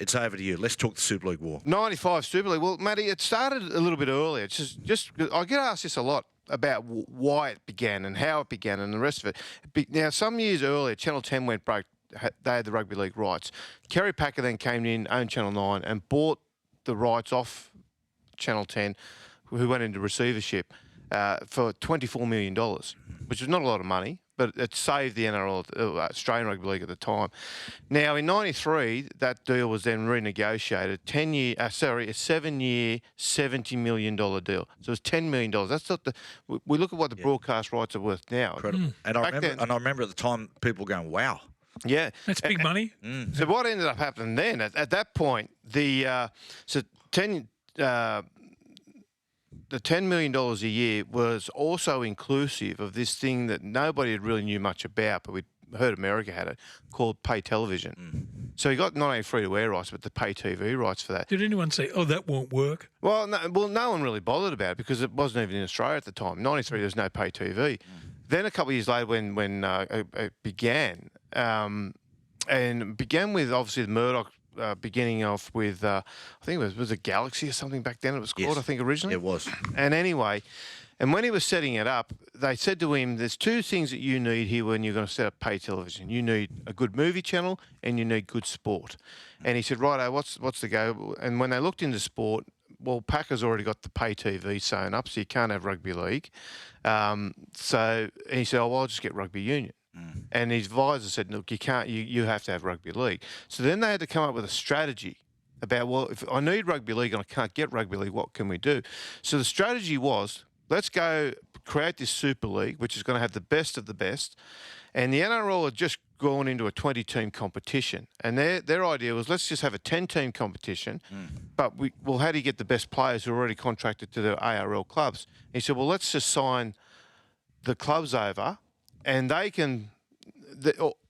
it's over to you. Let's talk the Super League war. 95 Super League. Well, Matty, it started a little bit earlier. It's just I get asked this a lot about why it began and how it began and the rest of it. Now, some years earlier, Channel 10 went broke. They had the rugby league rights. Kerry Packer then came in, owned Channel 9, and bought the rights off Channel 10, who went into receivership for $24 million, which was not a lot of money, but it saved the NRL, Australian Rugby League at the time. Now, in 93, that deal was then renegotiated, a 7-year, $70 million deal. So it was $10 million. That's not we look at what the broadcast rights are worth now. Incredible. And I remember at the time people going, wow. Yeah. That's big money. So what ended up happening then, at that point, the $10 million a year was also inclusive of this thing that nobody had really knew much about, but we'd heard America had it, called pay television. So you got not only free-to-air rights, but the pay TV rights for that. Did anyone say, oh, that won't work? Well, no one really bothered about it because it wasn't even in Australia at the time. 93, there was no pay TV. Then a couple of years later when it began, and began with, obviously, the Murdoch beginning off with, I think it was a Galaxy or something back then it was called, Yes. I think, originally. It was. And anyway, and when he was setting it up, they said to him, there's two things that you need here when you're going to set up pay television. You need a good movie channel and you need good sport. And he said, righto, what's the go? And when they looked into sport, well, Packer's already got the pay TV sewn up, so you can't have rugby league. And he said, oh, well, I'll just get rugby union. And his advisor said, look, you can't, you have to have rugby league. So then they had to come up with a strategy about, well, if I need rugby league and I can't get rugby league, what can we do? So the strategy was, let's go create this Super League, which is going to have the best of the best. And the NRL had just gone into a 20-team competition. And their idea was, let's just have a 10-team competition, but how do you get the best players who are already contracted to the ARL clubs? He said, well, let's just sign the clubs over, and they can,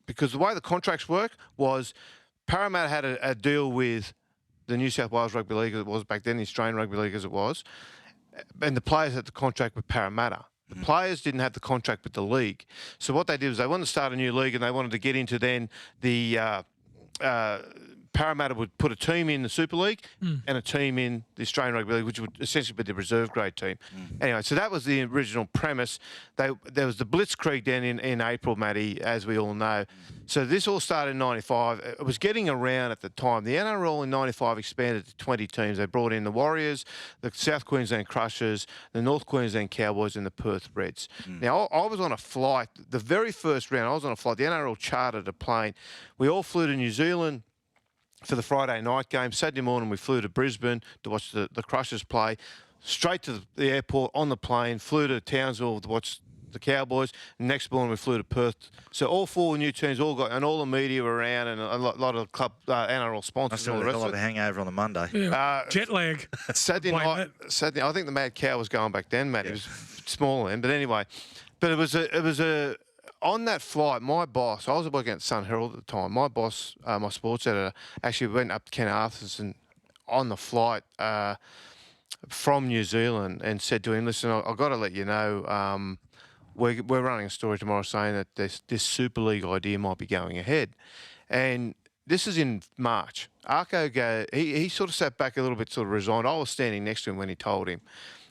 because the way the contracts work was Parramatta had a deal with the New South Wales Rugby League as it was back then, the Australian Rugby League as it was, and the players had the contract with Parramatta. The players didn't have the contract with the league. So what they did was they wanted to start a new league and they wanted to get into then the Parramatta would put a team in the Super League and a team in the Australian Rugby League, which would essentially be the reserve grade team. Anyway, so that was the original premise. There was the Blitzkrieg then in April, Matty, as we all know. So this all started in 95. It was getting around at the time. The NRL in 95 expanded to 20 teams. They brought in the Warriors, the South Queensland Crushers, the North Queensland Cowboys and the Perth Reds. Now, I was on a flight, the very first round, I was on a flight. The NRL chartered a plane. We all flew to New Zealand for the Friday night game. Saturday morning, we flew to Brisbane to watch the Crushers play. Straight to the airport on the plane, flew to Townsville to watch the Cowboys. And next morning, we flew to Perth. So all four new teams and all the media were around, and a lot of club NRL sponsors. I And all the rest of a it. hangover on the Monday. Yeah. Jet lag. Saturday Blame night, I think the Mad Cow was going back then, Matt. It was small then, but anyway. But it was on that flight, my boss, I was working at the Sun Herald at the time. My boss, my sports editor, actually went up to Ken Arthurson on the flight from New Zealand and said to him, listen, I've got to let you know, we're running a story tomorrow saying that this Super League idea might be going ahead. And this is in March. Arco, he sort of sat back a little bit, sort of resigned. I was standing next to him when he told him.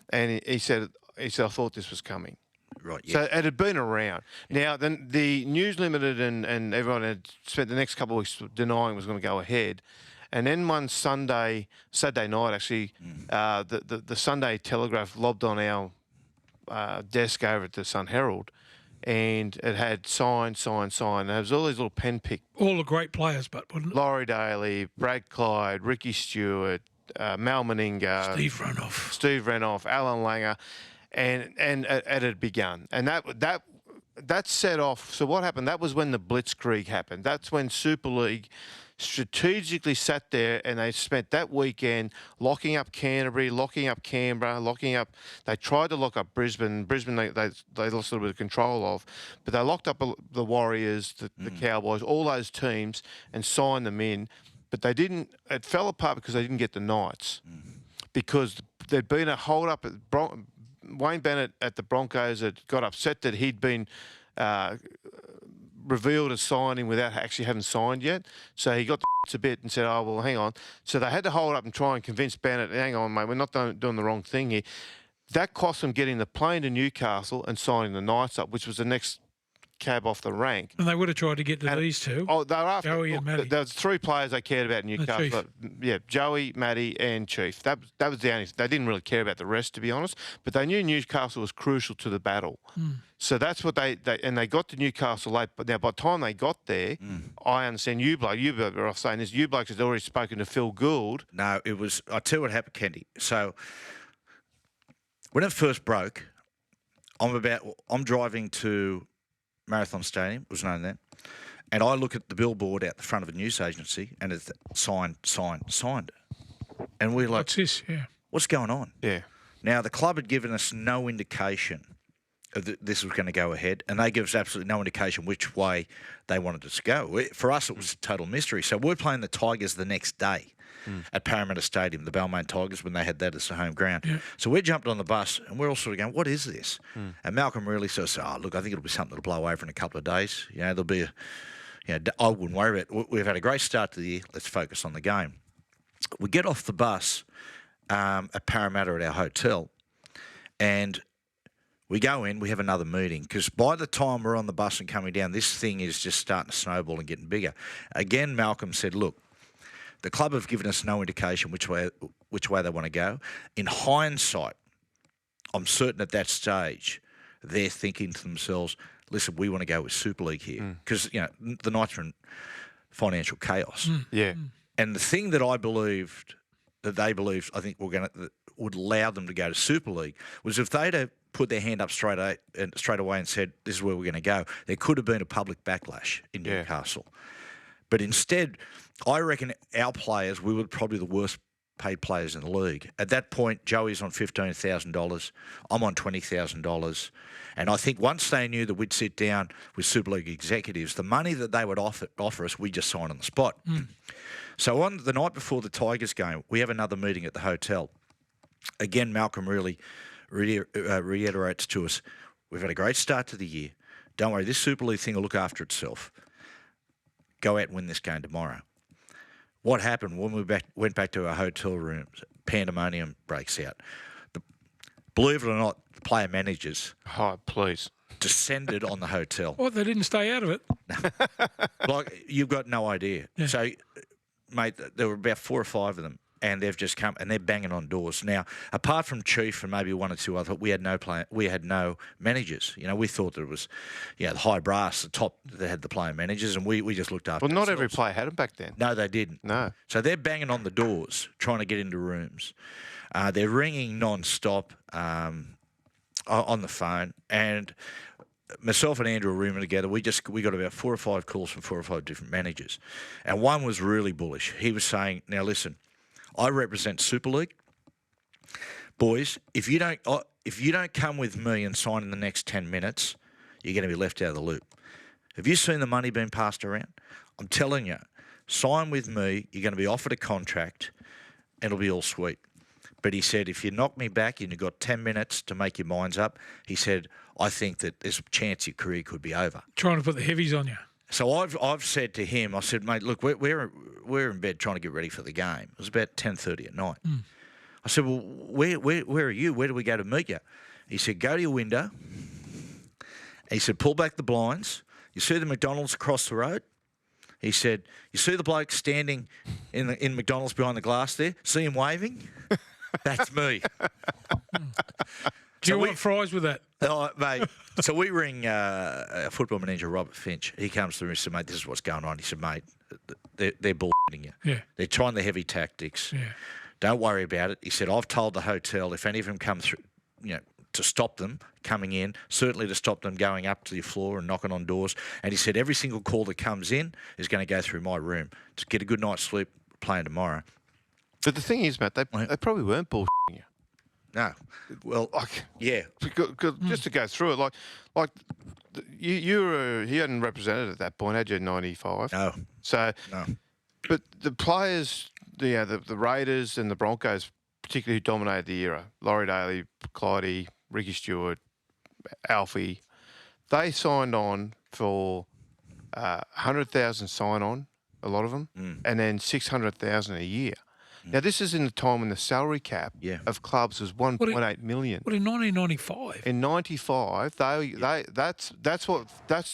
And he said, I thought this was coming. Right, yeah. So it had been around. Now, then the News Limited and everyone had spent the next couple of weeks denying it was going to go ahead. And then one Saturday night, actually, the Sunday Telegraph lobbed on our desk over at the Sun Herald, and it had sign. And there was all these little pen pick. All the great players, but wouldn't it? Laurie Daly, Brad Clyde, Ricky Stewart, Mal Meninga. Steve Renouf, Alan Langer. And it had begun. And that set off. So what happened? That was when the Blitzkrieg happened. That's when Super League strategically sat there and they spent that weekend locking up Canterbury, locking up Canberra, they tried to lock up Brisbane. Brisbane they lost a little bit of control of, but they locked up the Warriors, the Cowboys, all those teams and signed them in. But they didn't, it fell apart because they didn't get the Knights. Because there'd been a hold up at Wayne Bennett at the Broncos had got upset that he'd been revealed a signing without actually having signed yet. So he got the a bit and said, oh, well, hang on. So they had to hold up and try and convince Bennett, hang on, mate, we're not doing the wrong thing here. That cost them getting the plane to Newcastle and signing the Knights up, which was the next cab off the rank. And they would have tried to get to these two. Oh, they were after Joey and Matty. There was 3 players they cared about in Newcastle. Yeah, Joey, Matty, and Chief. That was the only. They didn't really care about the rest, to be honest. But they knew Newcastle was crucial to the battle. So that's what they got to Newcastle late. But now, by the time they got there, I understand you were off saying this. You blokes had already spoken to Phil Gould. No, it was. I tell you what happened, Kendy. So when it first broke, I'm driving to Marathon Stadium, it was known then, and I look at the billboard out the front of a news agency, and it's signed. And we're like, What's this? Yeah. what's going on? Yeah. Now, the club had given us no indication that this was going to go ahead, and they gave us absolutely no indication which way they wanted us to go. For us, it was a total mystery. So we're playing the Tigers the next day at Parramatta Stadium, the Balmain Tigers, when they had that as the home ground. Yeah. So we jumped on the bus, and we're all sort of going, what is this? And Malcolm really sort of said, oh, look, I think it'll be something that'll blow over in a couple of days. You know, there'll be I wouldn't worry about it. We've had a great start to the year. Let's focus on the game. We get off the bus at Parramatta at our hotel, and we go in, we have another meeting, because by the time we're on the bus and coming down, this thing is just starting to snowball and getting bigger. Again, Malcolm said, look, the club have given us no indication which way they want to go. In hindsight, I'm certain at that stage, they're thinking to themselves, listen, we want to go with Super League here. Because, the Knights are in financial chaos. Yeah. And the thing that I believed, that they believed, I think would allow them to go to Super League, was if they'd have put their hand up straight away and said, this is where we're going to go, there could have been a public backlash in Newcastle. But instead, I reckon our players, we were probably the worst paid players in the league. At that point, Joey's on $15,000. I'm on $20,000. And I think once they knew that we'd sit down with Super League executives, the money that they would offer us, we just signed on the spot. So on the night before the Tigers game, we have another meeting at the hotel. Again, Malcolm really reiterates to us, we've had a great start to the year. Don't worry, this Super League thing will look after itself. Go out and win this game tomorrow. What happened when we went back to our hotel rooms? Pandemonium breaks out. Believe it or not, the player managers descended on the hotel. What? They didn't stay out of it? Like, you've got no idea. Yeah. So, mate, there were about 4 or 5 of them, and they've just come and they're banging on doors. Now, apart from Chief and maybe 1 or 2 others, we had no managers. We thought that it was, the high brass, the top that had the player managers, and we just looked after. Well, not ourselves. every player had them back then. No, they didn't. No. So they're banging on the doors, trying to get into rooms. They're ringing non-stop on the phone, and myself and Andrew were rooming together. We got about 4 or 5 calls from 4 or 5 different managers, and one was really bullish. He was saying, "Now listen, I represent Super League. Boys, if you don't come with me and sign in the next 10 minutes, you're going to be left out of the loop. Have you seen the money being passed around? I'm telling you, sign with me, you're going to be offered a contract, and it'll be all sweet." But he said, if you knock me back and you've got 10 minutes to make your minds up, he said, I think that there's a chance your career could be over. Trying to put the heavies on you. So I've said to him, I said, mate, look, we're in bed trying to get ready for the game. It was about 10:30 at night. I said, well, where are you? Where do we go to meet you? He said, go to your window. He said, pull back the blinds. You see the McDonald's across the road? He said, you see the bloke standing in McDonald's behind the glass there? See him waving? That's me. Do you want fries with that? Oh, mate. So we ring our football manager, Robert Finch. He comes through and said, mate, this is what's going on. He said, mate, they're bullshitting you. Yeah. They're trying the heavy tactics. Yeah. Don't worry about it. He said, I've told the hotel if any of them come through, to stop them coming in, certainly to stop them going up to your floor and knocking on doors. And he said, every single call that comes in is going to go through my room. To get a good night's sleep, playing tomorrow. But the thing is, Matt, they probably weren't bullshitting you. No. Well, yeah. Just to go through it, like he hadn't represented at that point, had you, 95? No. So, no. But the players, the Raiders and the Broncos, particularly who dominated the era, Laurie Daly, Clyde, Ricky Stewart, Alfie, they signed on for 100,000 sign-on, a lot of them, and then 600,000 a year. Now, this is in the time when the salary cap of clubs was 1.8 million. What, in 1995? In '95, that's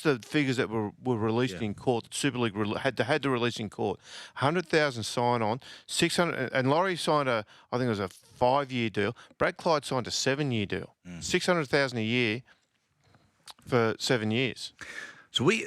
the figures that were released in court. Super League had to release in court. 100,000 sign on, 600, and Laurie signed I think it was a 5-year deal. Brad Clyde signed a 7-year deal, 600,000 a year for 7 years. So we